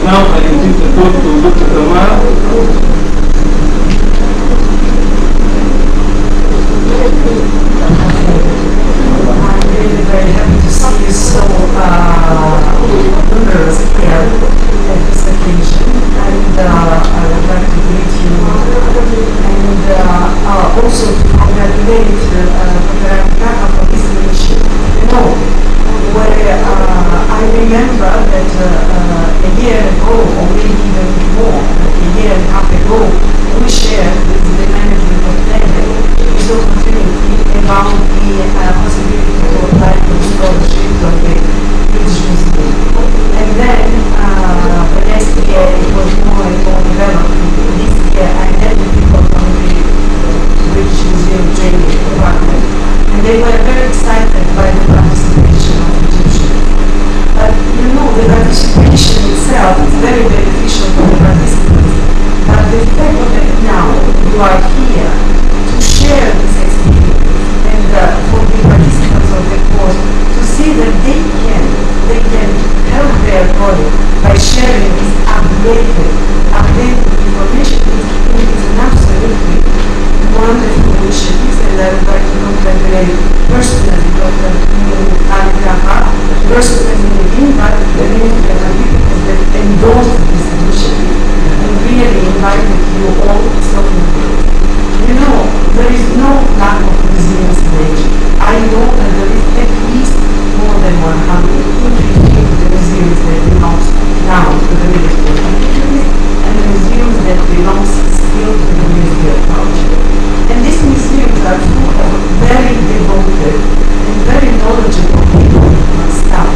now I give the floor to Dr. Omar. I'm really very happy to see you so numerous here at this occasion, and I would like to greet you and also to congratulate Dr. Aga for this initiative. You know, where I remember that a year ago, or maybe even more, a year and a half ago, we shared with the management of Nevine this opportunity about the possibility to apply for scholarship from the British Museum. And then the next year it was more and more developed. This year I met the people from the British Museum training department, and they were very excited by the participation of Egyptians. But you know, the participation itself is very beneficial for the participants. But the fact that now you are here to share this experience and for the participants of the course to see that they can help their body by sharing this updated information is an absolutely wonderful initiative, and I would like to congratulate personally Dr. Aga, personally Nivine, but the many people that endorsed this initiative and really invited you all so much. You know, there is no lack of museums in Egypt. I know that there is at least more than 150 the museums that belong now to the Ministry of Antiquities and the museums that belong still to the Ministry of Culture. And these museums are full of very devoted and very knowledgeable people and staff.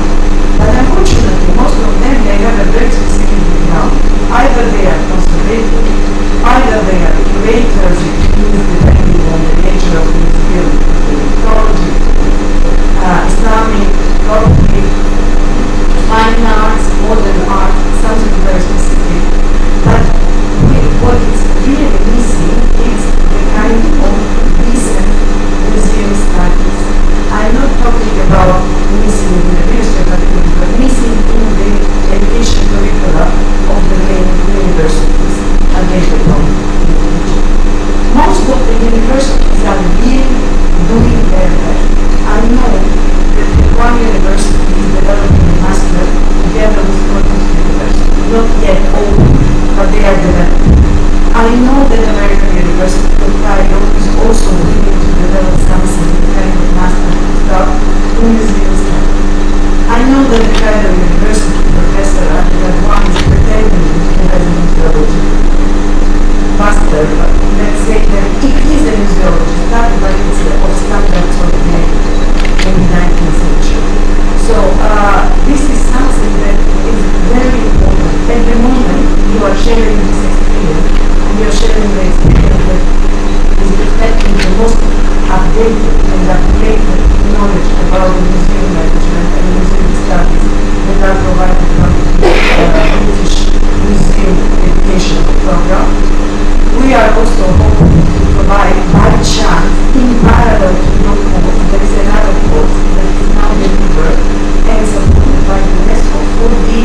But unfortunately, most of them, they have a very specific background. Either they are conservators, either they are curators, depending on the nature of the museum, mythology, Islamic, poetry, fine arts, modern art, something very specific. But what is really missing is the kind of decent museum studies. I'm not talking about missing in the Ministry of Antiquities, but missing in the education curricula of the main universities available in Egypt. Most of the universities are really doing their best. I know that one university is developing a master together with Curatorial University. Not yet all, but they are developing. I know that American University of Ohio is also looking to develop something kind of master stuff in museum studies. I know that the Cairo University professor at one is pretending to have a museology master, but let's say that it is a museology study, but it's of standards of the 19th century. So this is something that is very important. At the moment, you are sharing this experience, and you are sharing the experience that is reflecting the most updated and updated knowledge about the museum management and museum studies that are provided from the British Museum Education Program. We are also hoping to provide, by chance, in parallel to your course, there is another course that is now delivered and supported by UNESCO for the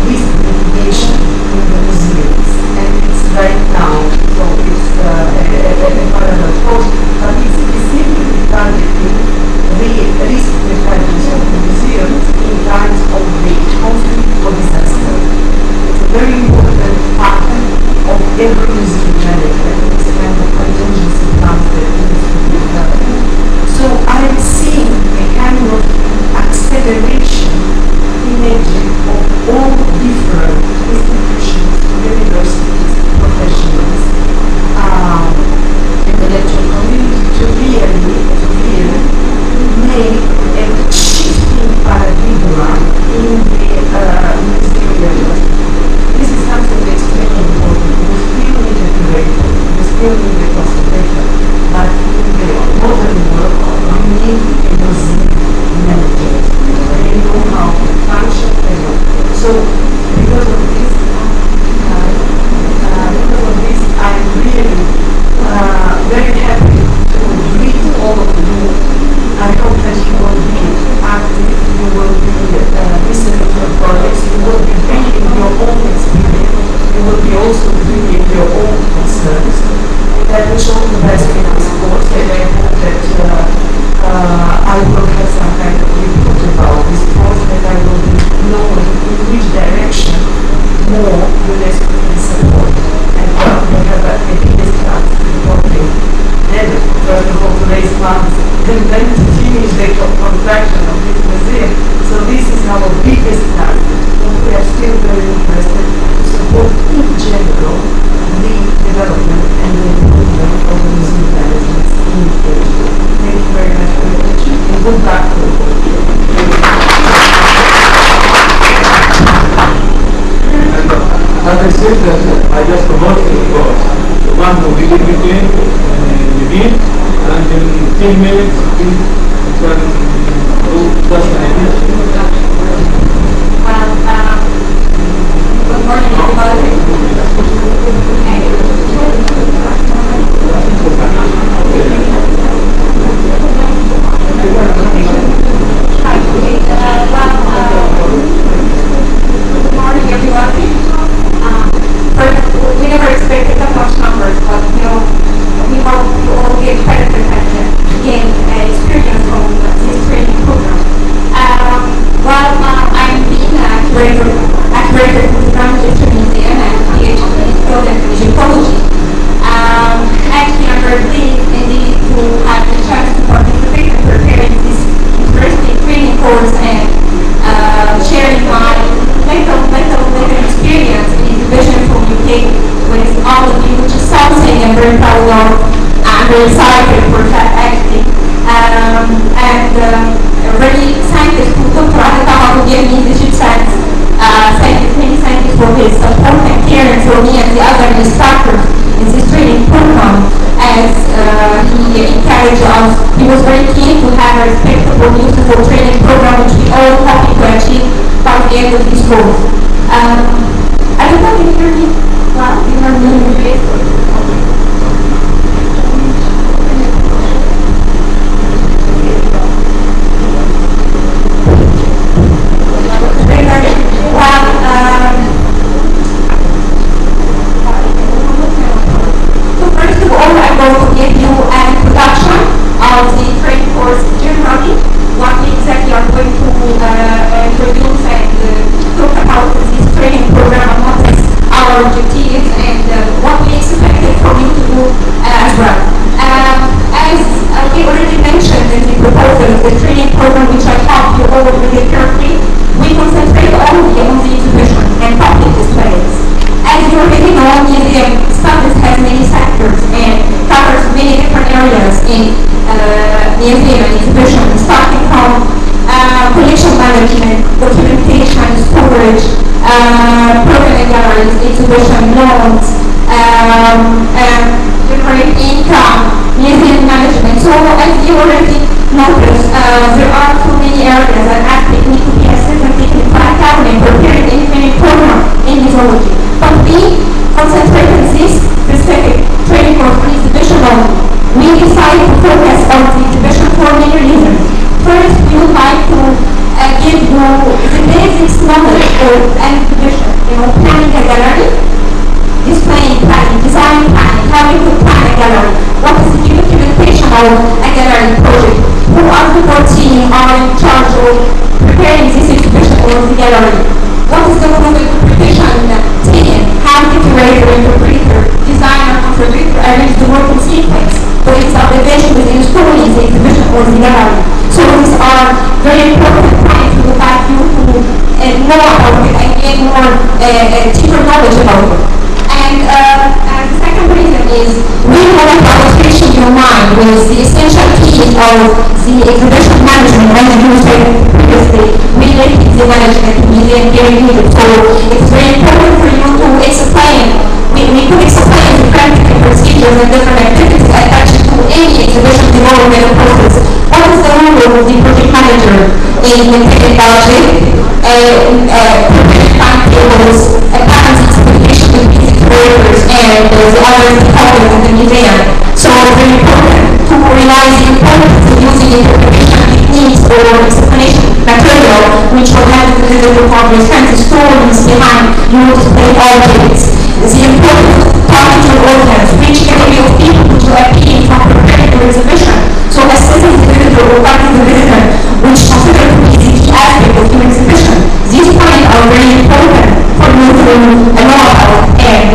risk mitigation in the museums. And it's right now, so it's a parallel course, but it's specifically targeting the risk mechanisms of the museums in times of the conflict or disaster. It's a very important part of every museum management. It's a kind of contingency plan that needs to be developed. So I'm seeing a kind of acceleration in Egypt of all different institutions, universities, professionals, intellectual community to really make a shifting paradigm in the museum. This is something that's very important. We still need a curator, we still need a conservator, but in the modern world, we need a museum manager. They know how to function, they know. So, because of this, I'm really very happy to greet all of you. I hope that you will be active, you will be listening to projects, you will be bringing your own experience. as I said, that I just promoted the course. The one who will be between Nevine, and in 10 minutes we can do just an introduction. Good morning, everybody. Good morning, everybody. First, we never expected that much numbers, but we hope you all get better and gain experience from this training program. I'm being a curator for the Grand Museum and PhD in Field and Egyptology. Actually, I'm very pleased indeed to have the chance to participate in preparing this interesting training course and sharing my little experience in exhibition from UK with all of you, which is something I'm very proud of. I'm very excited for that actually. Really thank you to Dr. Aghà who gave me the chance. Many thank you for his support and caring for me and the other instructors in this training program, as he encouraged us. He was very keen to have a respectable, beautiful training program which we all hope to achieve by the end of this course. I don't know if you hear me well. You hear me? So first of all, I'm going to give you an introduction of the training course generally, what we exactly are going to introduce and talk about this training program and what is our objectives and what we expected from you to do as well. As we already mentioned in the proposal of the training program, which I hope you all read carefully, we concentrate only on the exhibition and public displays. As you already know, museum studies has many sectors and covers many different areas in museum and exhibition, starting from collection management, documentation, storage, permanent galleries, exhibition loans, different income, museum management. So as you already noticed, there are too many areas and aspects need to be assessed and taken into account in preparing any training program in museology. But we concentrate on this specific training course on exhibition only. We decided to focus on the exhibition for many reasons. First, we would like to give you the basics knowledge of an exhibition, planning a gallery, displaying planning, design planning, how you could plan a gallery, what is the documentation of a gallery project, who are the core team are in charge of preparing this exhibition or the gallery, what is the role of the interpretation team, how the curator, interpreter, designer, contributor arrange the work in sequence, for its observation with installing the exhibition or the gallery. So these are very important points we would like you to know about it and get more deeper knowledge about it. And the second reason is we want to illustration your mind with the essential keys of the exhibition management as demonstrated previously related to the management of museum very needed. So it's very important for you to explain. We could explain the practical procedures and different activities attached to any exhibition development process. What is the role of the project manager in maintaining budget, preparing timetables, balancing expectations with music curators and the other departments in the museum. So it's very important to realize the importance of using interpretation techniques or explanation material which will have the visible progress and the stories behind your display objects. The importance of talking to your audience, reaching a degree of people to appeal from preparing your exhibition. So assessing the visitor or guiding the visitor, which considered to be the key aspect of your exhibition. These points are very important for you to know about and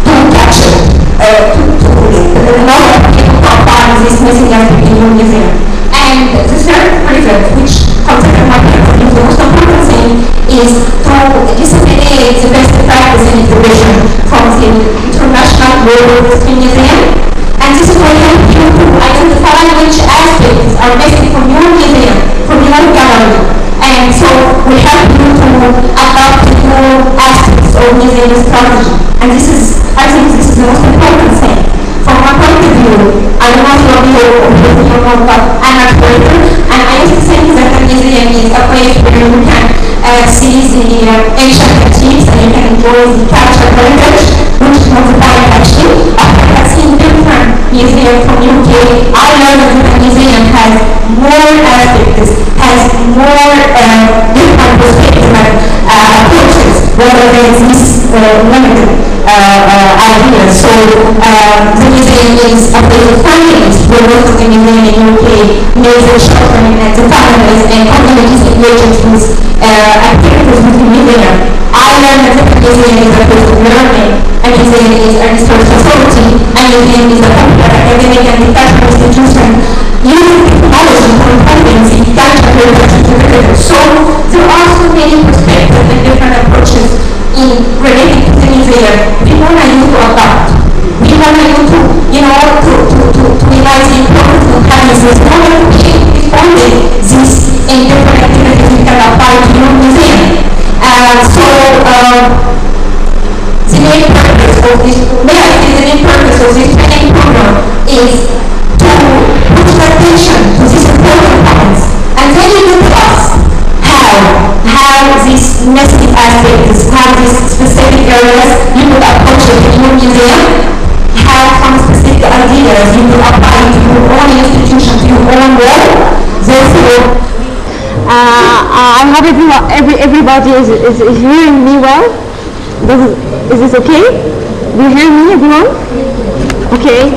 to capture, to know that people can find this missing aspect in your museum. And the third reason, which considered my point of view, the most important thing is to disseminate the best practice in exhibition from the international world museum. And this will help you to identify which aspects are missing from your museum, from your gallery. And so we help you to adapt your aspects of museum strategy. And this is, I think this is the most important thing. From my point of view, I am not your museum, but I'm a curator, and I used to think that the museum is a place where you can see the ancient antiques and you can enjoy the cultural heritage, which is not the point actually. I've seen different museums from UK. I learned that the museum has more aspects, has more different perspectives and approaches, rather than these limited ideas. So the museum is a place of families. Where most of the museum in UK makes the children and the families and communities engaged with activities with the museum. I learned that the museum is a place of learning. A museum is a research facility. A museum is a popular academic and educational institution using technology for improving the cultural heritage of the visitors. So there are so many perspectives and different approaches in relating to the museum. We want you to adopt. We want you to, to realize the importance of having this knowledge to keep responding these in different activities you can apply to your museum. The main purpose of this, training program is to put attention to these important points, and then you will tell us how these missing aspects, how these specific areas you would approach it in your museum, how some specific ideas you will apply to your own institution, to your own world. Therefore, I hope everybody is hearing me well. Is this okay? Do you hear me, everyone? Okay.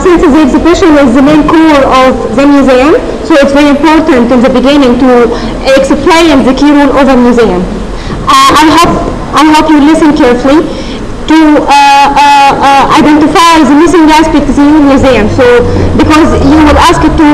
Since the exhibition is the main core of the museum, so it's very important in the beginning to explain the key role of a museum. I hope you listen carefully to identify the missing aspects in your museum. So, because you will ask it to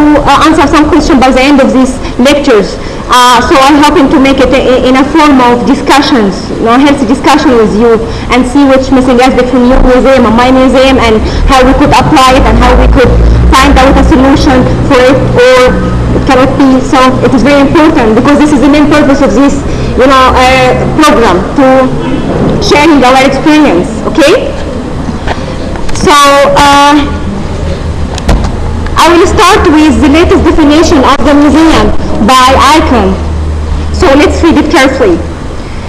answer some question by the end of these lectures. So I'm hoping to make it in a form of discussions, healthy discussion with you, and see which missing aspect from your museum and my museum, and how we could apply it and how we could find out a solution for it, or it cannot be. So it is very important because this is the main purpose of this, program, to sharing our experience. Okay. So I will start with the latest definition of the museum by Icon. So let's read it carefully.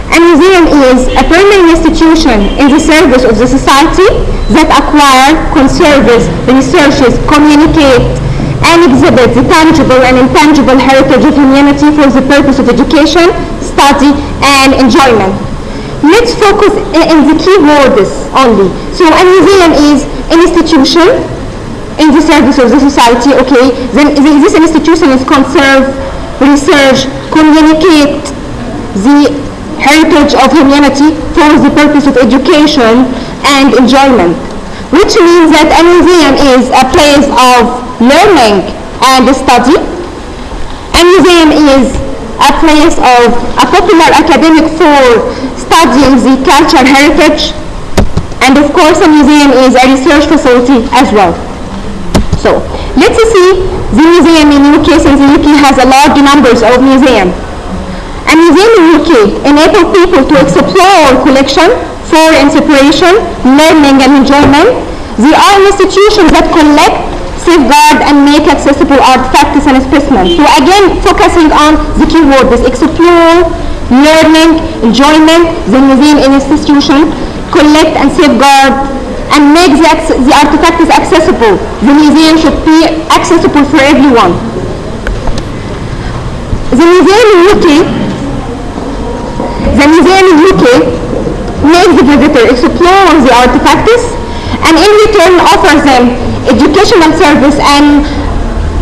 A museum is a permanent institution in the service of the society that acquires, conserves, researches, communicates, and exhibits the tangible and intangible heritage of humanity for the purpose of education, study, and enjoyment. Let's focus on the key words only. So a museum is an institution in the service of the society, okay? Then this institution is conserve, research, communicate the heritage of humanity for the purpose of education and enjoyment, which means that a museum is a place of learning and study. A museum is a place of a popular academic for studying the cultural heritage, and of course a museum is a research facility as well. So let's see the museum in UK, since the UK has a large numbers of museums. A museum in UK enables people to explore collection for inspiration, learning, and enjoyment. They are institutions that collect, safeguard, and make accessible artifacts and specimens. So again, focusing on the key words: explore, learning, enjoyment. The museum institution collect and safeguard and make the artifacts accessible. The museum should be accessible for everyone. The museum in UK makes the visitor explore the artifacts, and in return offers them educational service and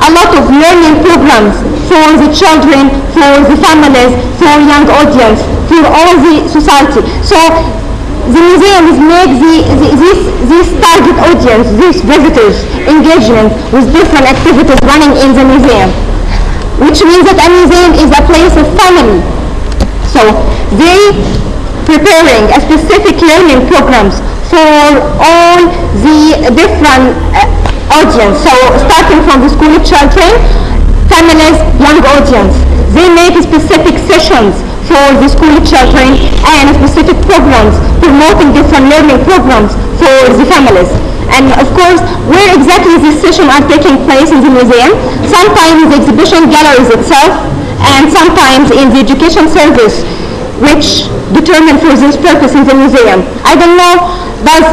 a lot of learning programs for the children, for the families, for young audience, for all the society. So the museum is make this target audience, these visitors, engagement with different activities running in the museum, which means that a museum is a place of family. So they preparing a specific learning programs for all the different audience. So starting from the school children, families, young audience. They make specific sessions for the school children and specific programs promoting different learning programs for the families. And of course, where exactly these sessions are taking place in the museum, sometimes in the exhibition galleries itself, and sometimes in the education service, which determined for this purpose in the museum. I don't know, does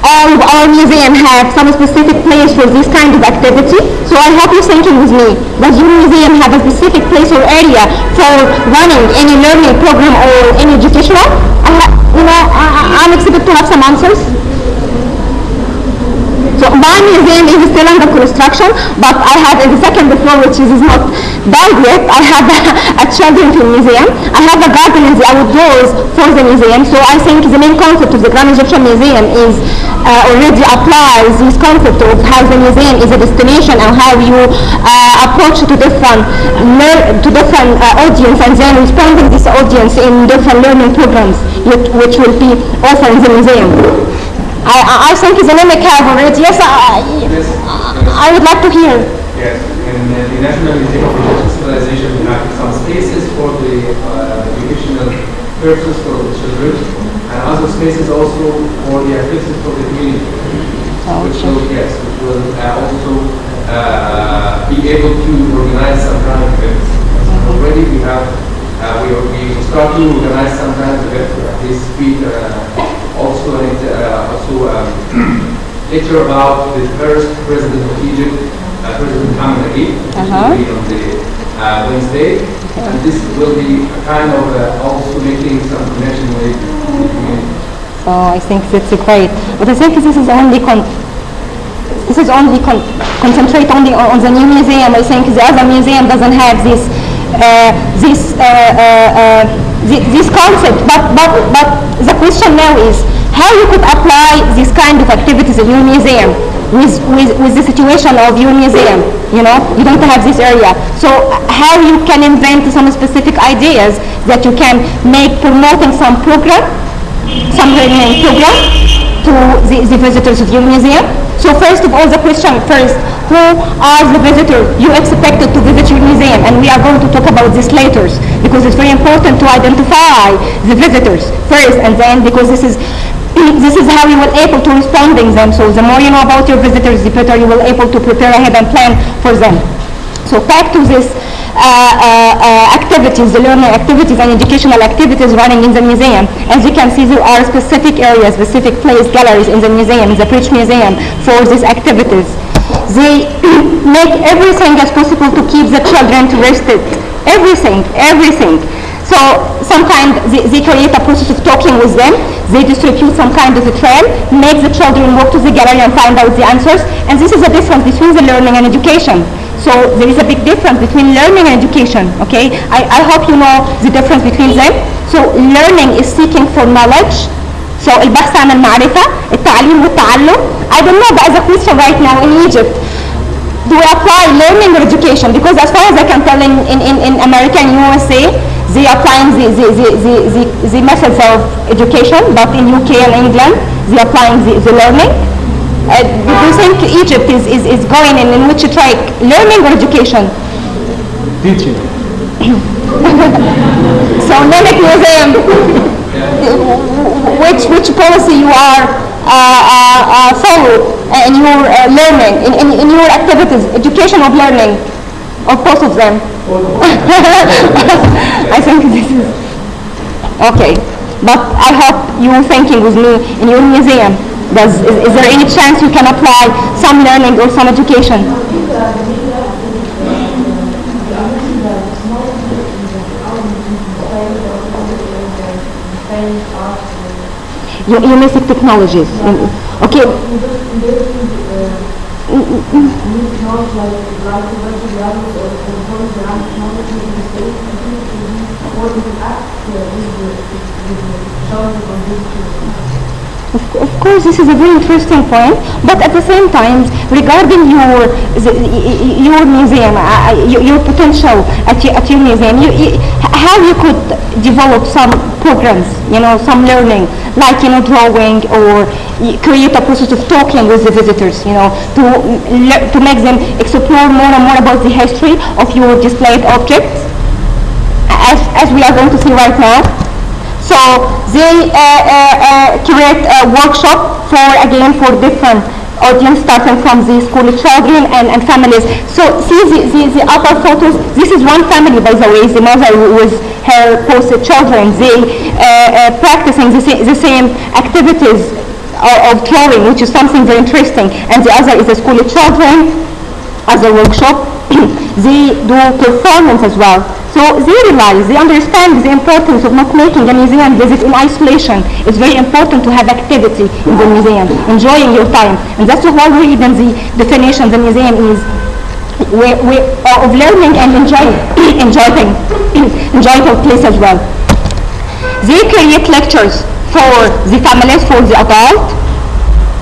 all of our museum have some specific place for this kind of activity? So I hope you're thinking with me. Does your museum have a specific place or area for running any learning program or any educational? I'm expected to have some answers. So my museum is still under construction, but I have in the second floor, which is not done yet, I have a children's museum. I have a garden in the outdoors for the museum. So I think the main concept of the Grand Egyptian Museum is already applies this concept of how the museum is a destination and how you approach to different audience and then responding this audience in different learning programs which will be offered in the museum. I think the mimic have already. Yes, I would like to hear. Yes, in the National Museum of Egyptian Civilization, we have some spaces for the educational purposes for the children, and other spaces also for the activities for the community, which will also be able to organize some kind of events. Already we have we start to organize some kind of event, at least speak. Also lecture about the first president of Egypt, President Mohammed Ali, which will be on the Wednesday, and this will be a kind of also making some connection with the community. So I think that's great, but I think this is only concentrate only on the new museum. I think the other museum doesn't have this concept, but the question now is how you could apply this kind of activities in your museum with the situation of your museum. You don't have this area, so how you can invent some specific ideas that you can make promoting some program, some learning program to the visitors of your museum. So first of all, the question first, who are the visitors you expected to visit your museum? And we are going to talk about this later, because it's very important to identify the visitors first, and then because this is how you will able to responding them. So the more you know about your visitors, the better you will able to prepare ahead and plan for them. So back to this activities, the learning activities and educational activities running in the museum. As you can see, there are specific areas, specific place, galleries in the museum, in the British Museum for these activities. They make everything as possible to keep the children interested. Everything. So sometimes they create a process of talking with them. They distribute some kind of a trail, make the children walk to the gallery and find out the answers. And this is a difference between the learning and education. So there is a big difference between learning and education, okay? I hope you know the difference between them. So learning is seeking for knowledge. So البحث عن المعرفة, التعليم والتعلم. I don't know, but as a question right now in Egypt, do we apply learning or education? Because as far as I can tell in America and USA, they applying the methods of education, but in UK and England, they applying the learning. Do you think Egypt is going in which track, learning or education? Teaching. So Mimic Museum, which policy you are follow in your learning, in your activities, education or learning, or both of them? I think this is okay, but I hope you're thinking with me in your museum. Is there any chance you can apply some learning or some education? You basic technologies. Okay. Of course, this is a very interesting point, but at the same time, regarding your museum, your potential at your museum, how you could develop some programs, some learning, like drawing, or create a process of talking with the visitors, to make them explore more and more about the history of your displayed objects. as we are going to see right now. So they create a workshop for different audience, starting from the school children and families. So see the upper photos. This is one family, by the way, the mother with her post children. They practicing the same activities of drawing, which is something very interesting. And the other is the school children as a workshop. They do performance as well. So they realize, they understand the importance of not making a museum visit in isolation. It's very important to have activity in the museum, enjoying your time. And that's why we even the definition the museum is way of learning and enjoying place as well. They create lectures for the families, for the adult,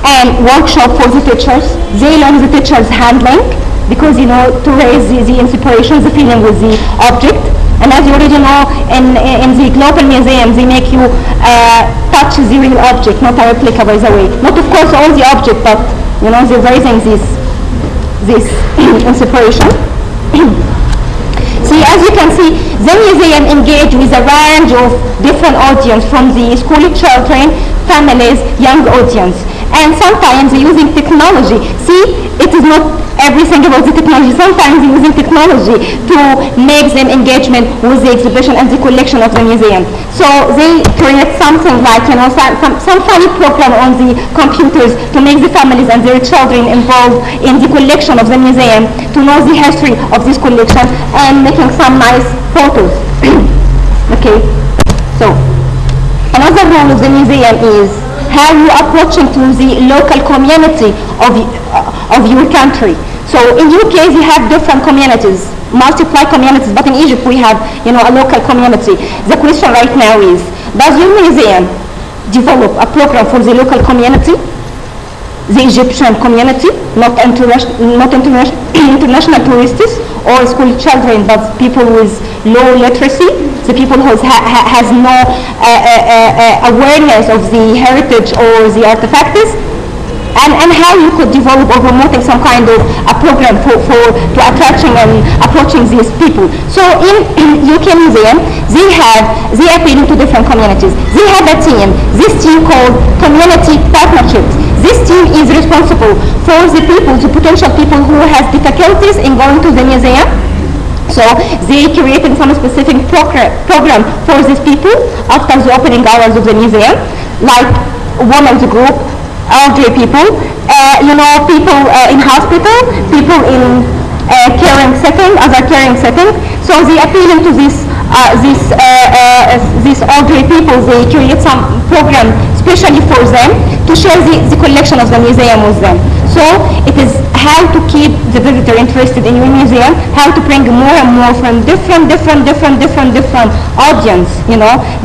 and workshop for the teachers. They learn the teachers handling, because to raise the inspiration, the feeling with the object. And as you already know, in the global museum, they make you touch the real object, not a replica, by the way. Not of course all the object, but they're raising this inspiration. See, as you can see, the museum engage with a range of different audience, from the school children, families, young audience. And sometimes they're using technology. See, it is not everything about the technology. Sometimes they're using technology to make them engagement with the exhibition and the collection of the museum. So they create something like, some funny program on the computers to make the families and their children involved in the collection of the museum, to know the history of this collection, and making some nice photos. Okay, so another role of the museum is how you approaching to the local community of your country. So in UK they have different communities, multiply communities, but in Egypt we have a local community. The question right now is, does your museum develop a program for the local community, the Egyptian community, not international tourists or school children, but people with low literacy, the people who has no awareness of the heritage or the artifacts, and how you could develop or promoting some kind of a program to approaching these people. So in UK Museum, they appeal to different communities. They have a team, this team called Community Partnerships. This team is responsible for the potential people who have difficulties in going to the museum. So they created some specific program for these people after the opening hours of the museum, like women's group, elderly people, people in hospital, people in caring setting, other caring setting. So they appeal into these elderly people. They create some program especially for them to share the collection of the museum with them. So it is how to keep the visitor interested in your museum, how to bring more and more from different audience,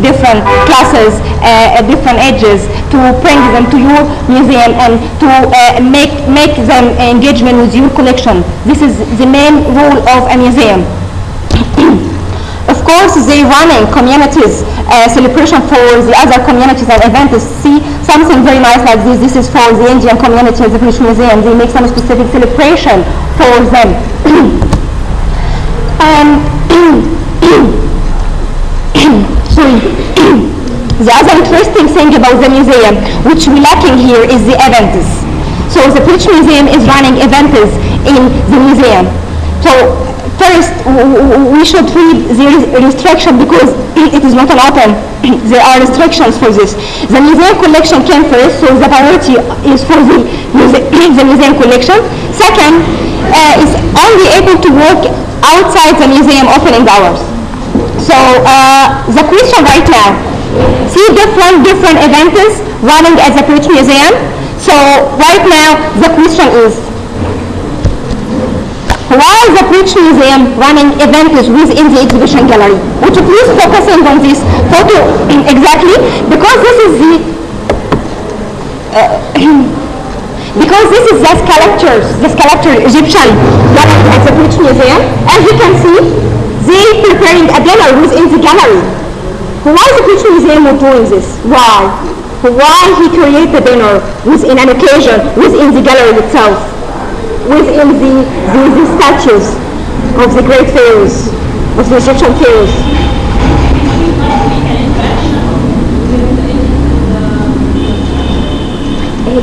different classes, different ages, to bring them to your museum and to make them engagement with your collection. This is the main role of a museum. Of course, they running communities celebration for the other communities and events. See something very nice like this. This is for the Indian community at the British Museum. They make some specific celebration for them. Sorry. The other interesting thing about the museum, which we're lacking here, is the events. So the British Museum is running events in the museum. So first, we should read the restriction, because it is not an open. There are restrictions for this. The museum collection came first, so the priority is for the museum collection. Second, is only able to work outside the museum opening hours. So the question right now, see different events running at the British Museum. So right now, the question is, why is the British Museum running events within the exhibition gallery? Would you please focusing on this photo exactly? Because this is the sculpture Egyptian gallery at the British Museum. As you can see, they preparing a dinner within the gallery. Why the British Museum was doing this? Why he created a dinner within an occasion within the gallery itself, within the statues of the great pharaohs, of the Egyptian pharaohs?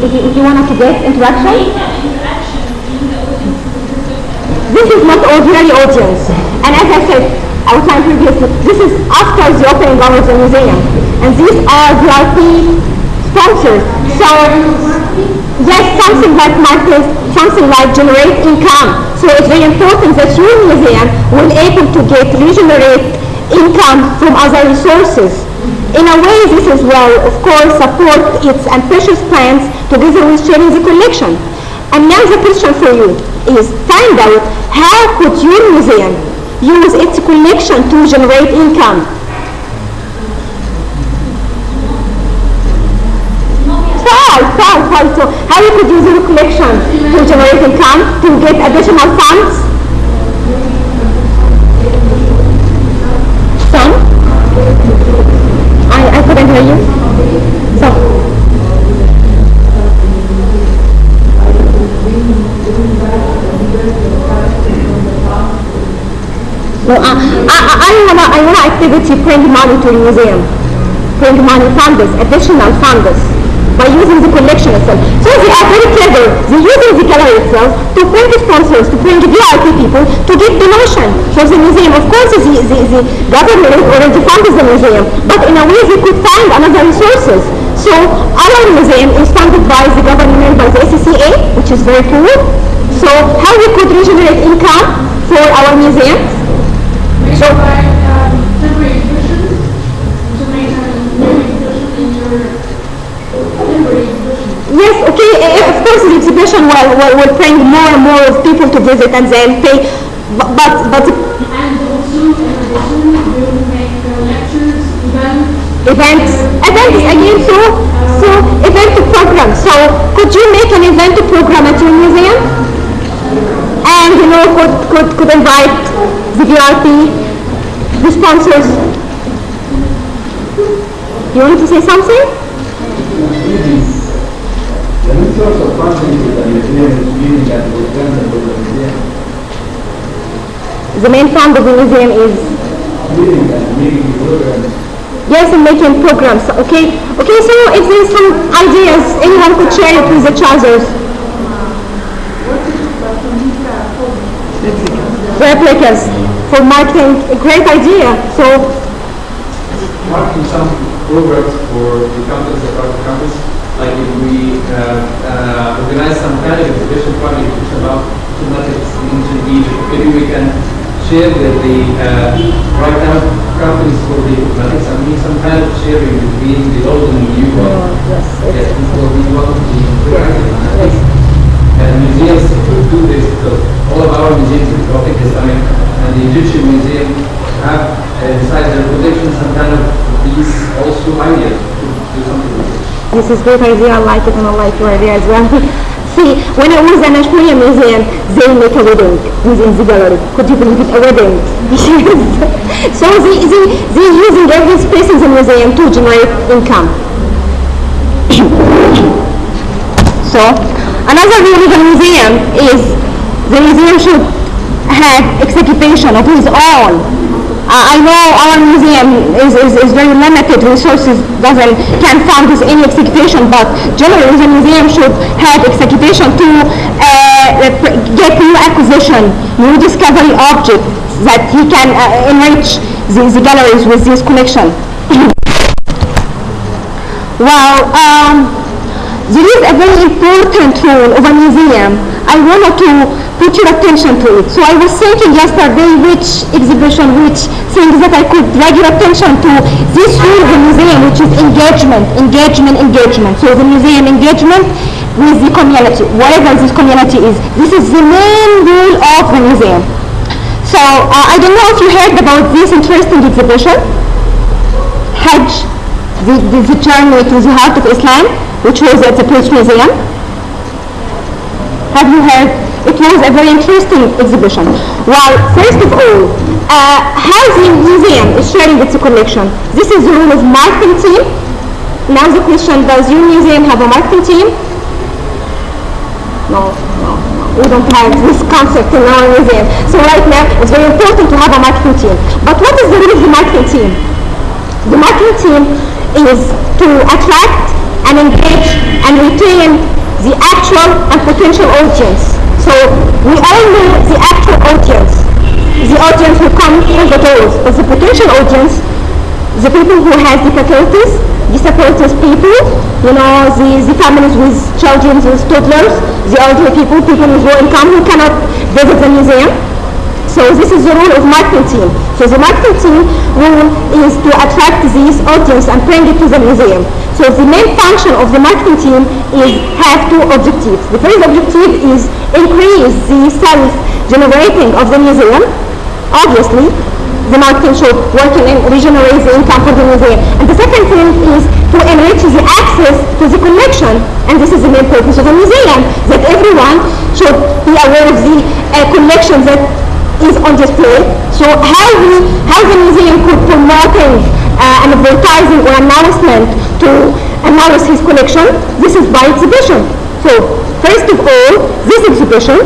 he wanted to get interaction. This is not ordinary audience, and as I said, I was saying previously, this is after the opening hours of the museum, and these are VIP sponsors. So yes, something like market, something like generate income. So it's very important that your museum will able to regenerate income from other resources. In a way, this is well, of course, support its ambitious plans together with sharing the collection. And now the question for you is find out how could your museum use its collection to generate income. So how you could use your collection to generate income, to get additional funds? Some? I couldn't hear you. So. No, I want activity bring money to the museum. Bring money funders, additional funders, by using the collection itself. So they are very clever. They're using the gallery itself to bring sponsors, to bring VIP people, to give donation for the museum. Of course, the government already funded the museum, but in a way they could find another resources. So our museum is funded by the government, by the SCCA, which is very cool. So how we could regenerate income for our museums? So by temporary exhibitions to make temporary exhibition in your temporary exhibition. Yes, okay, of course the exhibition will bring more and more of people to visit and then pay, but And also, in addition, you make lectures, events again, so event program. So could you make an event program at your museum? And could invite the VIP, the sponsors. You want to say something? The main source of funding is the museum is giving at the events of the museum. The main fund of the museum is Making programs. yes, and making programs. Okay. So if there's some ideas, anyone could share it with each others. Replicas for marketing, a great idea. So marketing some programs for the campus, the private campus, like if we organize some kind of exhibition project about mathematics in ancient Egypt, maybe we can share with the right now companies for the mathematics and make some kind of sharing between the old and the new one. yes. Because we want to be interactive. And museums do this because all of our museums in Gothic Islamic and the Egyptian Museum have besides their collection some kind of these also ideas to do something with it. This is a great idea. I like it, and I like your idea as well. See, when I was in Ashmonia Museum, they make a wedding within the gallery. Could you believe it? A wedding. So they're using every space in the museum to generate income. So another rule of the museum is the museum should have execution of its own. I know our museum is very limited, resources can't fund this any execution, but generally the museum should have execution to get new acquisition, new discovery objects that he can enrich the galleries with this collection. There is a very important role of a museum. I wanted to put your attention to it. So I was thinking yesterday which exhibition, which things that I could drag your attention to. This role of the museum, which is engagement. So the museum engagement with the community, whatever this community is. This is the main role of the museum. So I don't know if you heard about this interesting exhibition, Hajj, the journey to the heart of Islam, which was at the British Museum. Have you heard? It was a very interesting exhibition. Well, first of all, how the museum is sharing its collection. This is the role of marketing team. Now the question, does your museum have a marketing team? No. We don't have this concept in our museum. So right now, it's very important to have a marketing team. But what is the role of the marketing team? The marketing team is to attract and engage and retain the actual and potential audience. So we all know the actual audience, the audience who come through the doors, but the potential audience, the people who have difficulties, disabilities people, you know, the families with children, with toddlers, the elderly people, people with low income who cannot visit the museum. So this is the role of marketing team. So the marketing team role is to attract this audience and bring it to the museum. So the main function of the marketing team is have two objectives. The first objective is increase the self-generating of the museum. Obviously, the marketing should work and regenerate the income for the museum. And the second thing is to enrich the access to the collection. And this is the main purpose of the museum, that everyone should be aware of the collection that is on display. So how the museum could promoting an advertising or announcement to announce his collection, this is by exhibition. So first of all, this exhibition,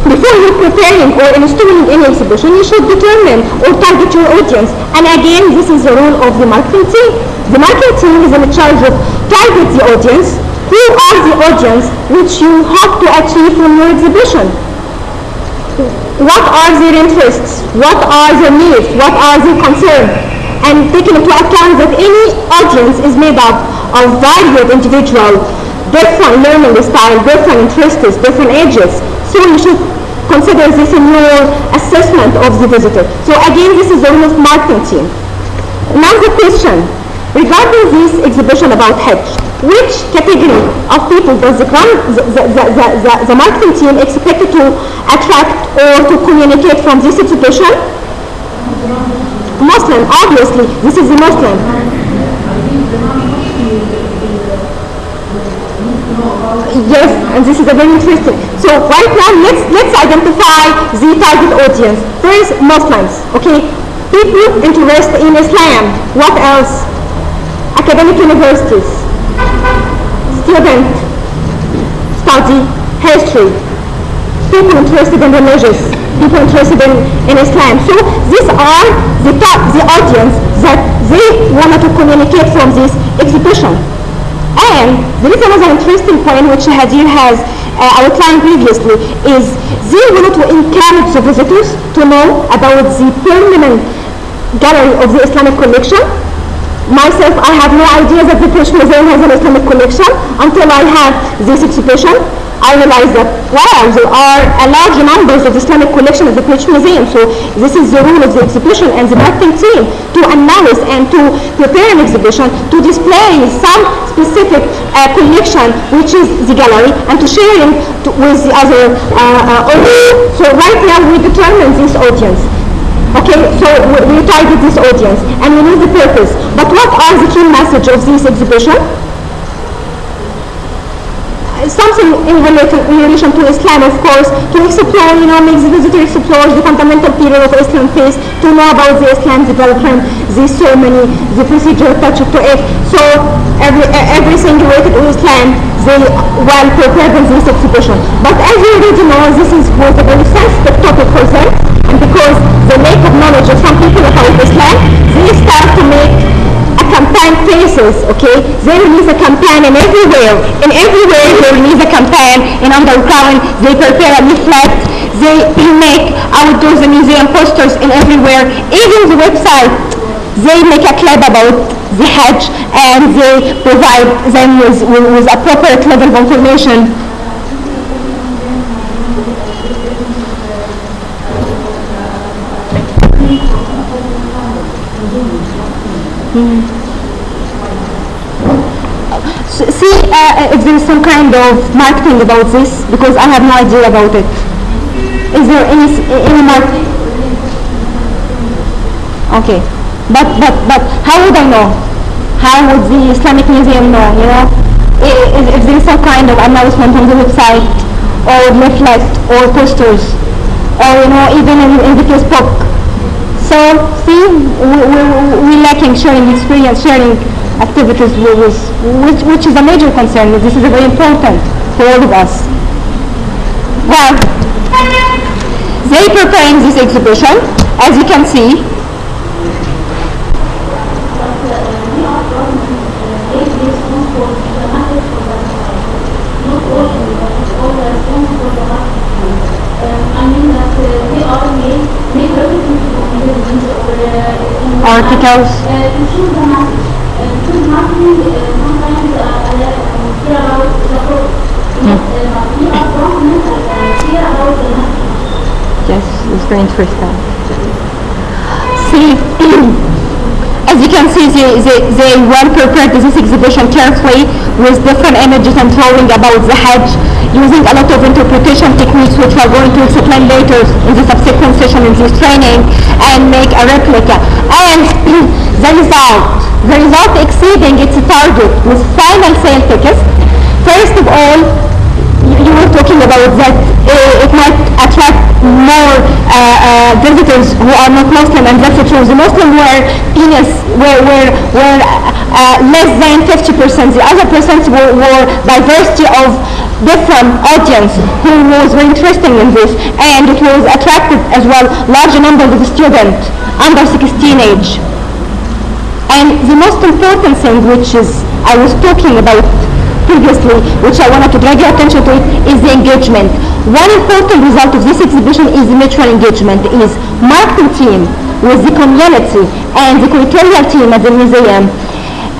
before you're preparing or installing any exhibition, you should determine or target your audience. And again, this is the role of the marketing team. The marketing team is in charge of target the audience. Who are the audience which you hope to achieve from your exhibition? What are their interests? What are their needs? What are their concerns? And taking into account that any audience is made up of varied individuals, different learning style, different interests, different ages. So you should consider this in your assessment of the visitor. So again, this is the role of marketing team. Now the question, regarding this exhibition about Hajj, which category of people does the marketing team expect to attract or to communicate from this exhibition? Muslim, obviously, this is the Muslim. Yes, and this is a very interesting. So right now, let's identify the target audience. First, Muslims, okay? People interested in Islam. What else? Academic universities. Students study history. People interested in religious. People interested in Islam. So these are the audience that they wanted to communicate from this exhibition. And there is another interesting point which Hadir has outlined previously, is they wanted to encourage the visitors to know about the permanent gallery of the Islamic collection. Myself, I have no idea that the British Museum has an Islamic collection until I have this exhibition. I realized that, wow, there are a large numbers of Islamic collection at the British Museum. So this is the role of the exhibition and the marketing team to announce and to prepare an exhibition, to display some specific collection, which is the gallery, and to share it with the other audience. So right now we determine this audience. Okay, so we target this audience and we know the purpose. But what are the key message of this exhibition? Something in relation to Islam, of course, to explore, makes the visitor explore the fundamental period of Islam phase, to know about the Islam development, the ceremony, the procedure attached to it. So everything related to Islam, they well prepared in this exhibition. But as you already know, this was a very sensitive topic for them, and because the lack of knowledge of some people about Islam, they start to make campaign phases, okay? They release a campaign and everywhere they release a campaign in underground, they prepare a leaflet, they make outdoors the museum posters in everywhere, even the website, they make a clip about the Hajj and they provide them with appropriate level of information. See if there is some kind of marketing about this, because I have no idea about it. Is there any marketing? Okay, but how would I know? How would the Islamic Museum know? If there is some kind of announcement on the website, or leaflet, or posters, or even in the Facebook. So see, we're lacking sharing experience, sharing activities which is a major concern. This is very important for all of us. Well, they preparing this exhibition, as you can see. ocean, but it's all the stones for the heart. I mean that they are made reference to magazines or Articles. to show the message. To marketing sometimes care about the product. We are confident and care about the message. Yes, it's very interesting. See, as you can see, they well prepared this exhibition carefully with different images and drawing about the Hajj, using a lot of interpretation techniques which we are going to explain later in the subsequent session in this training, and make a replica. And the result exceeding its target with final sale tickets. First of all, you were talking about that it might attract more visitors who are not Muslim, and that's true. The Muslim were less than 50%. The other percent were diversity of different audience who was very interested in this, and it was attracted as well large numbers of students under 16 age. And the most important thing, which is I was talking about previously, which I wanted to drag your attention to, is the engagement. One important result of this exhibition is the mutual engagement. Is marketing team with the community and the curatorial team at the museum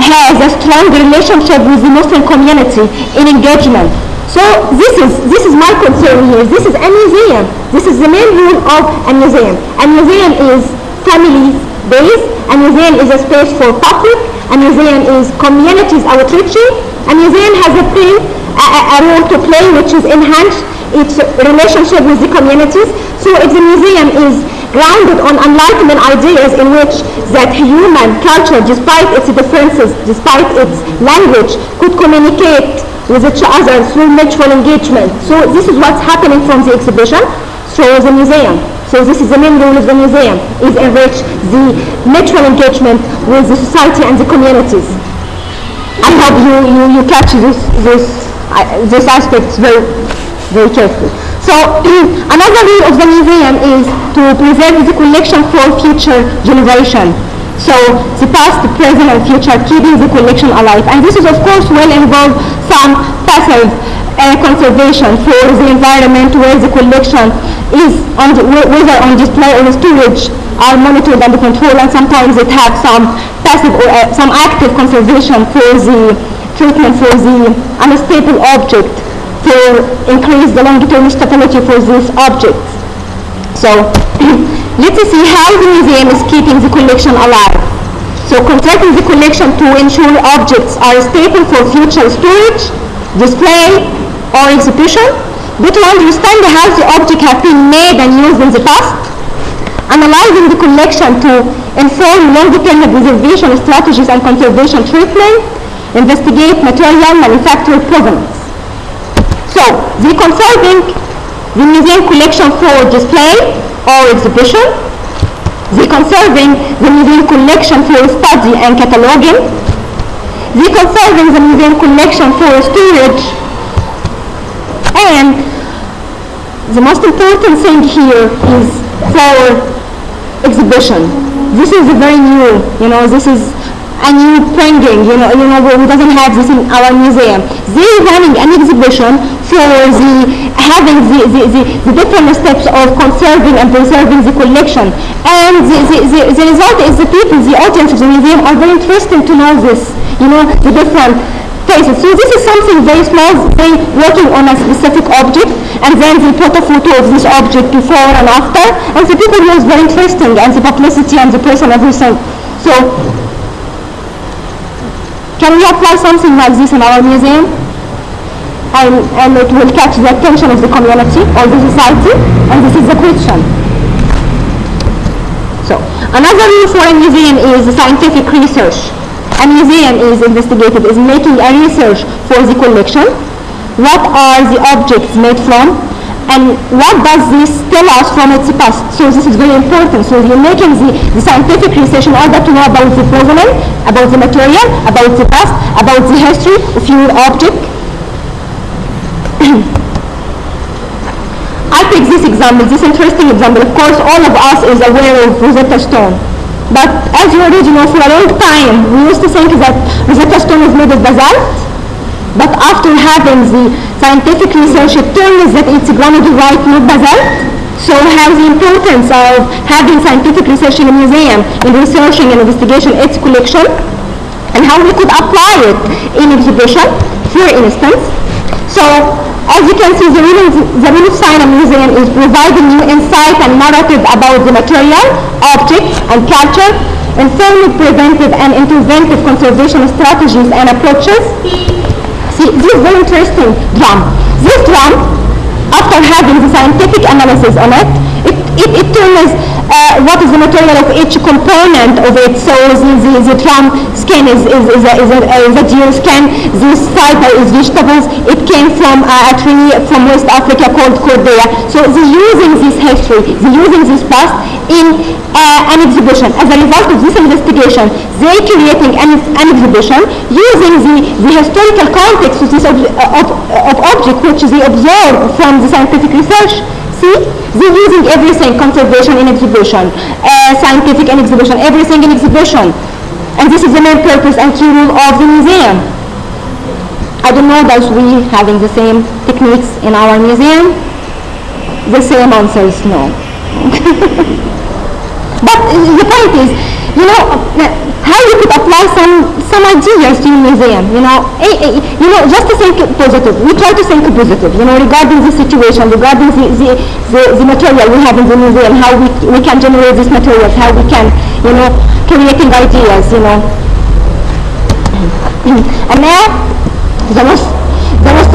has a strong relationship with the Muslim community in engagement. So this is my concern here. This is a museum. This is the main rule of a museum. A museum is family-based. A museum is a space for public. A museum is communities outreaching. A museum has a role to play, which is enhance its relationship with the communities. So if the museum is grounded on enlightenment ideas in which that human culture, despite its differences, despite its language, could communicate with each other through mutual engagement. So this is what's happening from the exhibition through the museum. So this is the main role of the museum, is enrich the mutual engagement with the society and the communities. I hope you catch this aspect very, very carefully. So another role of the museum is to preserve the collection for future generation. So the past, the present, and future, keeping the collection alive. And this is of course will involve some passive conservation for the environment, where the collection is whether on display or storage are monitored and controlled, and sometimes it has some passive or some active conservation for the treatment for the unstable object, to increase the long-term stability for these objects. So let's see how the museum is keeping the collection alive. So conserving the collection to ensure objects are stable for future storage, display, or exhibition, but to understand how the object has been made and used in the past, analyzing the collection to inform long-term preservation strategies and conservation treatment, investigate material manufacture provenance. So, the conserving the museum collection for display or exhibition, the conserving the museum collection for study and cataloging, the conserving the museum collection for storage, and the most important thing here is for exhibition. This is a very new, this is a new bringing, we doesn't have this in our museum. They're running an exhibition for having the different steps of conserving and preserving the collection. And the result is the people, the audience of the museum are very interested to know this, the different cases. So this is something very small. They working on a specific object, and then they put a photo of this object before and after, and the people was very interesting, and the publicity and the person, everything. So can we apply something like this in our museum? And it will catch the attention of the community or the society, and this is the question. So another rule for a museum is scientific research. A museum is investigated, is making a research for the collection. What are the objects made from? And what does this tell us from its past? So this is very important. So you're making the scientific research in order to know about the provenance, about the material, about the past, about the history of your object. I take this example, this interesting example. Of course, all of us is aware of Rosetta Stone. But as you already know, for a long time, we used to think that Rosetta Stone is made of basalt. But after having the scientific research, it turns that it's granodiorite, not basalt. So has the importance of having scientific research in a museum, in researching and investigation its collection, and how we could apply it in exhibition, for instance. So, as you can see, the role of sign a museum is providing new insight and narrative about the material, object, and culture, informing preventive and interventive conservation strategies and approaches. See, this is very interesting drum. This drum, after having the scientific analysis on it, it turns what is the material of each component of it. So the drum skin is a deer skin, this fiber is vegetables, it came from a tree from West Africa called Cordea. So they're using this history, they're using this past in an exhibition. As a result of this investigation, they're creating an exhibition using the historical context of this object which they observe from the scientific research. See, they're using everything, conservation in exhibition, scientific in exhibition, everything in exhibition. And this is the main purpose and key rule of the museum. I don't know, does we having the same techniques in our museum? The same answer is no. But the point is, you know, how you could apply some ideas to your museum, you know, just to think positive. We try to think positive, you know, regarding the situation, regarding the material we have in the museum, how we can generate these materials, how we can, you know, creating ideas, you know. And now, the most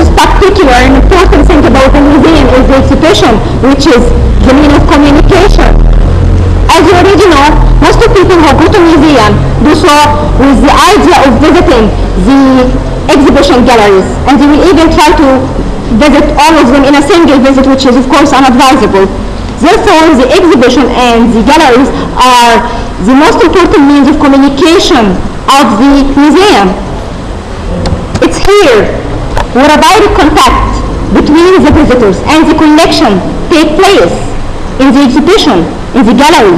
spectacular and important thing about the museum is the exhibition, which is the means of communication. As you already know, most of people who go to museum do so with the idea of visiting the exhibition galleries, and they will even try to visit all of them in a single visit, which is of course unadvisable. Therefore, the exhibition and the galleries are the most important means of communication of the museum. It's here where a direct contact between the visitors and the collection take place in the exhibition, in the gallery.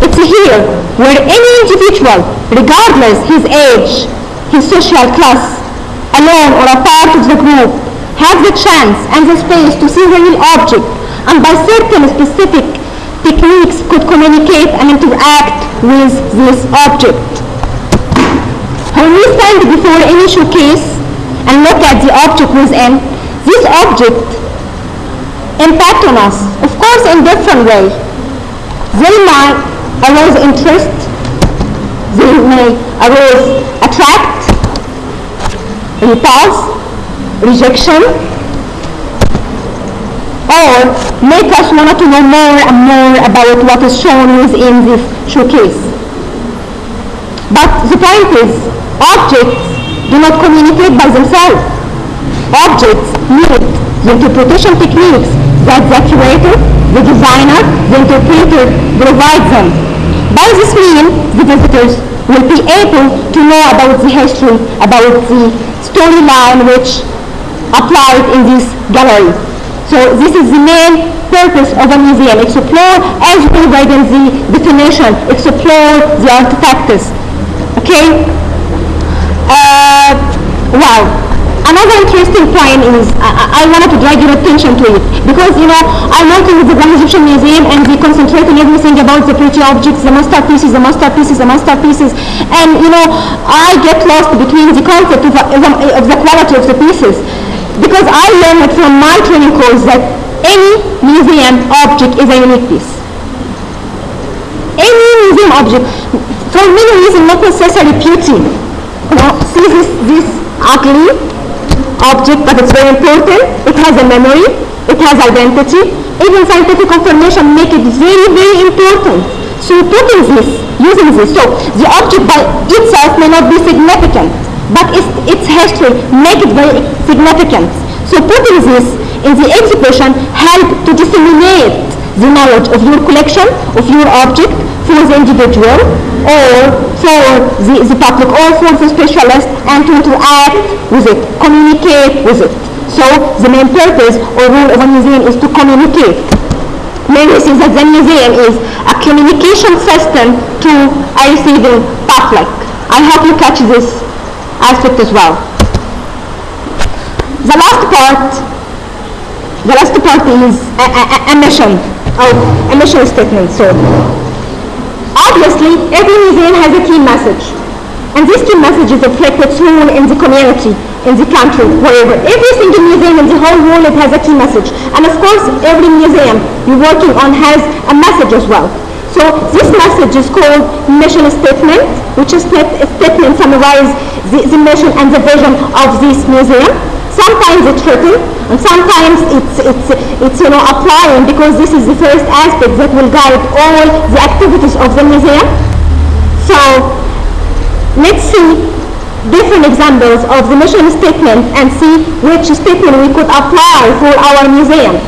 It's here where any individual, regardless his age, his social class, alone or a part of the group, has the chance and the space to see the real object, and by certain specific techniques could communicate and interact with this object. When we stand before any showcase and look at the object within, this object impact on us, of course in different ways. They might arouse interest, they may arouse attract, repulse, rejection, or make us want to know more and more about what is shown within this showcase. But the point is, objects do not communicate by themselves. Objects need the interpretation techniques that the curator, the designer, the interpreter provides them. By this means, the visitors will be able to know about the history, about the storyline which applied in this gallery. So this is the main purpose of a museum. Explore, as we read in the definition, explore the artifacts. Okay? Wow. Another interesting point is, I wanted to drag your attention to it, because, you know, I'm working with the Grand Egyptian Museum and we concentrate on everything about the pretty objects, the masterpieces, and, you know, I get lost between the concept of the quality of the pieces, because I learned from my training course that any museum object is a unique piece. Any museum object, for many reasons, not necessarily beauty. You know, see this ugly object, but it's very important. It has a memory, it has identity. Even scientific confirmation make it very, very important. So putting this, using this, so the object by itself may not be significant, but its history make it very significant. So putting this in the exhibition help to disseminate the knowledge of your collection, of your object, for the individual, or for the public, or for the specialist, and to interact with it, communicate with it. So the main purpose or role of a museum is to communicate. Many say that the museum is a communication system to a receiving public. I hope you catch this aspect as well. The last part is a mission, a mission statement. So obviously every museum has a key message, and this key message is reflected soon in the community, in the country, wherever. Every single museum in the whole world, it has a key message, and of course every museum you're working on has a message as well. So this message is called mission statement, which is statement summarizes the mission and the vision of this museum. Sometimes it's written, and sometimes it's applying, because this is the first aspect that will guide all the activities of the museum. So let's see different examples of the mission statement and see which statement we could apply for our museum.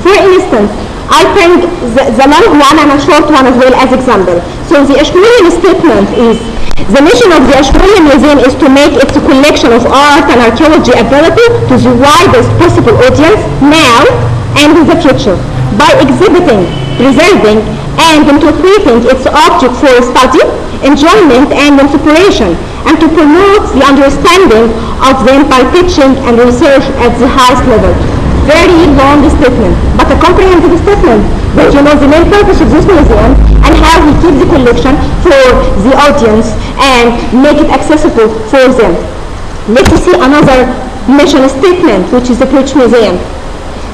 For instance, I bring the long one and a short one as well as example. So the Ashmolean statement is, the mission of the Ashmolean Museum is to make its collection of art and archaeology available to the widest possible audience now and in the future, by exhibiting, preserving, and interpreting its object for study, enjoyment, and inspiration, and to promote the understanding of them by teaching and research at the highest level. Very long statement, but a comprehensive statement that the main purpose of this museum and how we keep the collection for the audience and make it accessible for them. Let's see another mission statement, which is the British Museum.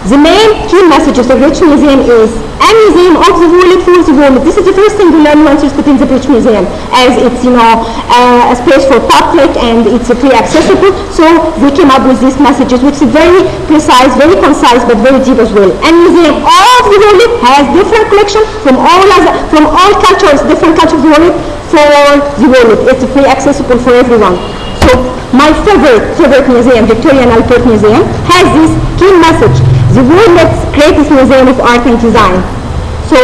The main key message of the British Museum is a museum of the world for the world. This is the first thing we learn once you put in the British Museum, as it's a space for public and it's free accessible. So we came up with these messages, which is very precise, very concise, but very deep as well. A museum of the world has different collection from all cultures, different cultures of the world for the world. It's free accessible for everyone. So my favorite museum, Victoria and Albert Museum, has this key message: the world's greatest museum of art and design. So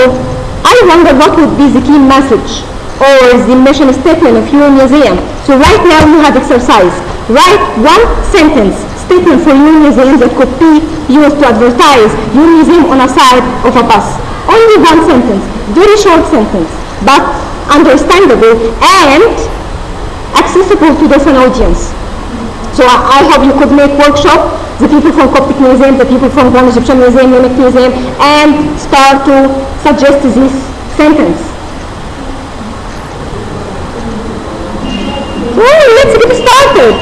I wonder what would be the key message or the mission statement of your museum. So right now you have exercise. Write one sentence statement for your museum that could be used to advertise your museum on a side of a bus. Only one sentence, very short sentence, but understandable and accessible to different audience. So I hope you could make workshop, the people from Coptic Museum, the people from Grand Egyptian Museum, Munich Museum, and start to suggest this sentence. Well, let's get started.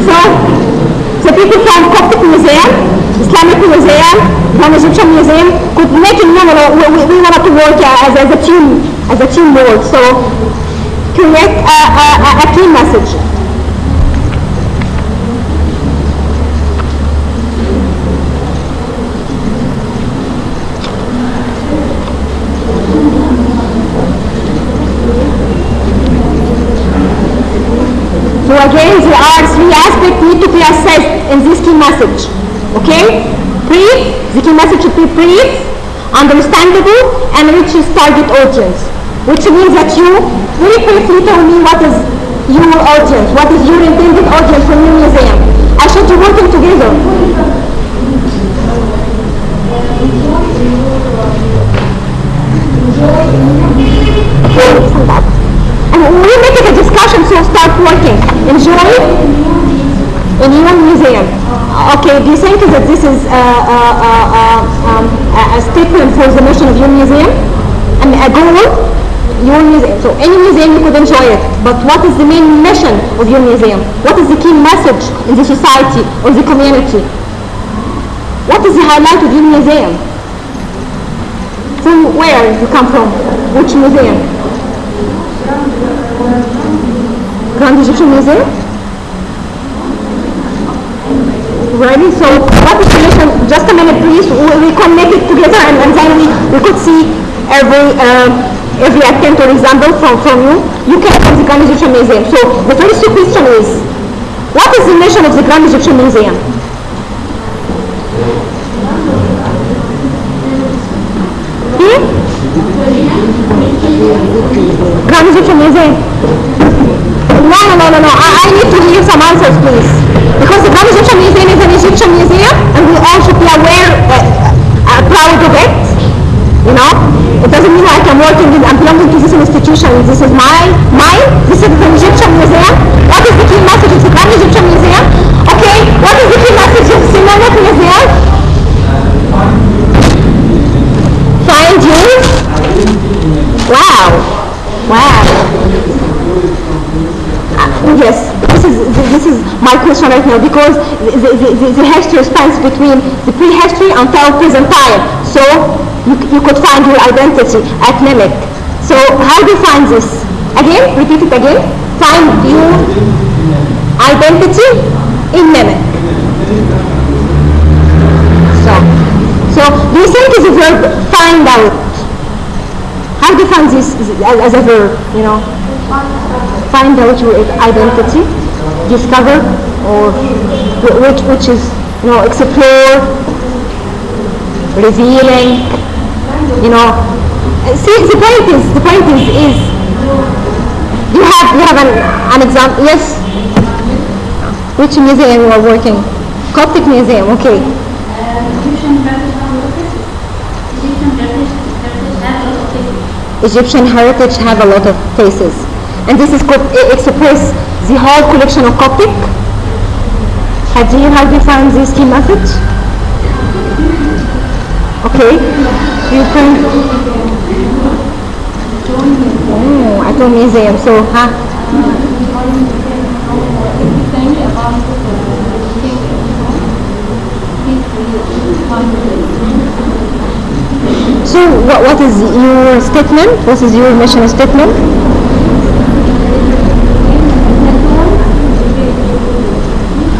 So, the people from Coptic Museum, Islamic Museum, Grand Egyptian Museum could make it known. We wanted to work as a team work. So, create a key message. So again, there are three aspects need to be assessed in this key message. Okay? Brief, the key message should be brief, understandable, and reaches target audience. Which means that you very briefly tell me what is your audience, what is your intended audience from your museum. I should be working together. And we make it a discussion, so start working. Enjoy in your museum. Okay, do you think that this is a statement for the mission of your museum? I mean, a goal? Your museum. So any museum you could enjoy it, but what is the main mission of your museum? What is the key message in the society or the community? What is the highlight of your museum? From where you come from? Which museum? Grand Egyptian Museum? Really? So what is the mission? Just a minute please, we connect it together and then we could see every attempt or example from you. You came from the Grand Egyptian Museum. So the first question is, what is the mission of the Grand Egyptian Museum? Grand Egyptian Museum? No. I need to hear some answers, please. Because the Grand Egyptian Museum is an Egyptian museum, and we all should be aware, proud of it. You know, it doesn't mean like I'm working and I'm belonging to this institution. This is mine. This is the Egyptian Museum. What is the key message of the Grand this is my question right now, because the history spans between the prehistory until present time. So you could find your identity at Mimic. So how do you find this? Again, repeat it again. Find your identity in Mimic. So do you think is a verb find out? How do you find this as a verb, you know? Find out your identity, discover, or which is, you know, explore, revealing, you know. See, the point is you have an example. Yes. Which museum you are working? Coptic Museum. Okay. Egyptian heritage have a lot of faces, and this is express the whole collection of Coptic. How do you find this key method? Okay, you can. At a museum. So, So what is your statement? What is your mission statement?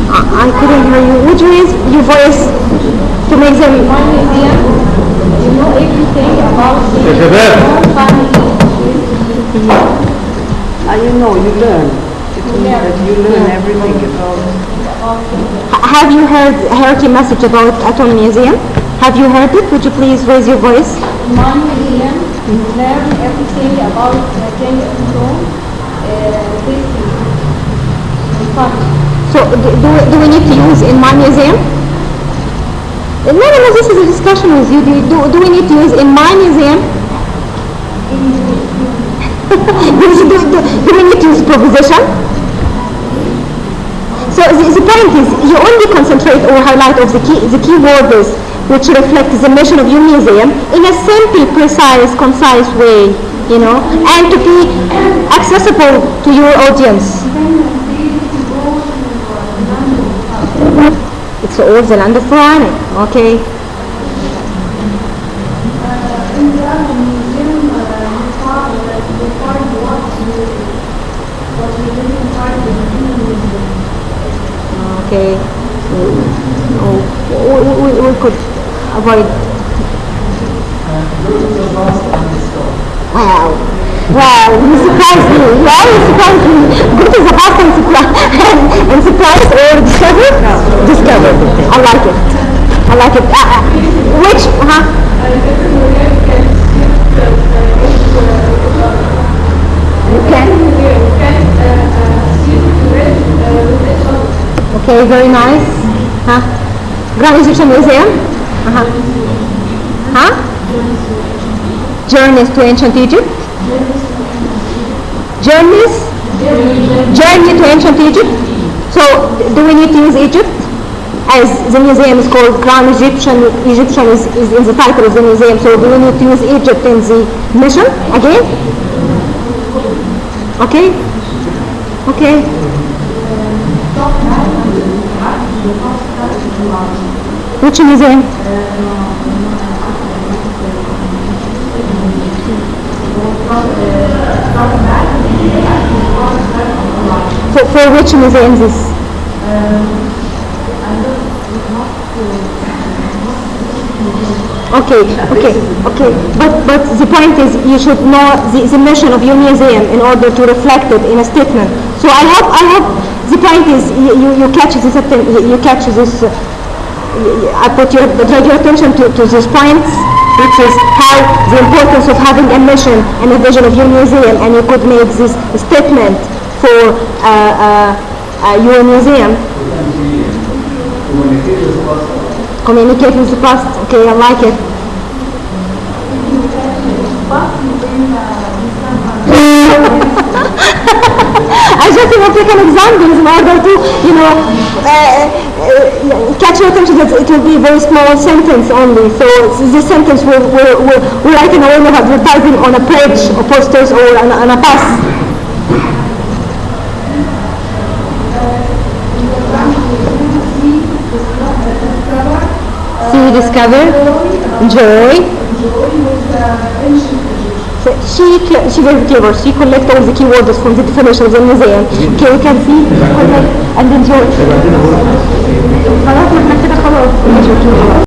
I couldn't hear you. Would you raise your voice to make them? You know everything about you learn. You learn everything about. Have you heard Hierarchy message about Atom Museum? Have you heard it? Would you please raise your voice? In my museum, you learn everything about the King of Rome. So do we need to use in my museum? No, this is a discussion with you. Do we need to use in my museum? do we need to use proposition? So the point is, you only concentrate or highlight of the key words which reflect the mission of your museum in a simple, precise, concise way, you know, and to be accessible to your audience. It's all the land of Quranic, okay? Okay. We could avoid. Wow, you surprised me. You always surprise me. Go to the past and surprise or discover? Discover. I like it. Which, You can. Okay, very nice. Grand Egyptian Museum? Journeys to ancient Egypt? Journey to ancient Egypt? So, do we need to use Egypt? As the museum is called Grand Egyptian is in the title of the museum, so do we need to use Egypt in the mission again? Okay. Which museum? For which museum is this? Okay. But the point is, you should know the mission of your museum in order to reflect it in a statement. So I hope the point is you catch this. I draw your attention to these points, which is how the importance of having a mission and a vision of your museum, and you could make this statement for your museum. Communicate with the past. Okay, I like it. I just want to take an example in order to, catch your attention that it will be a very small sentence only. So this sentence we're writing a way of advertising on a page or posters or on a bus. discover joy. She very clever. She collect all the keywords from the definitions in the museum. Okay, you can see collect and enjoy. خلاص احنا كده خلاص.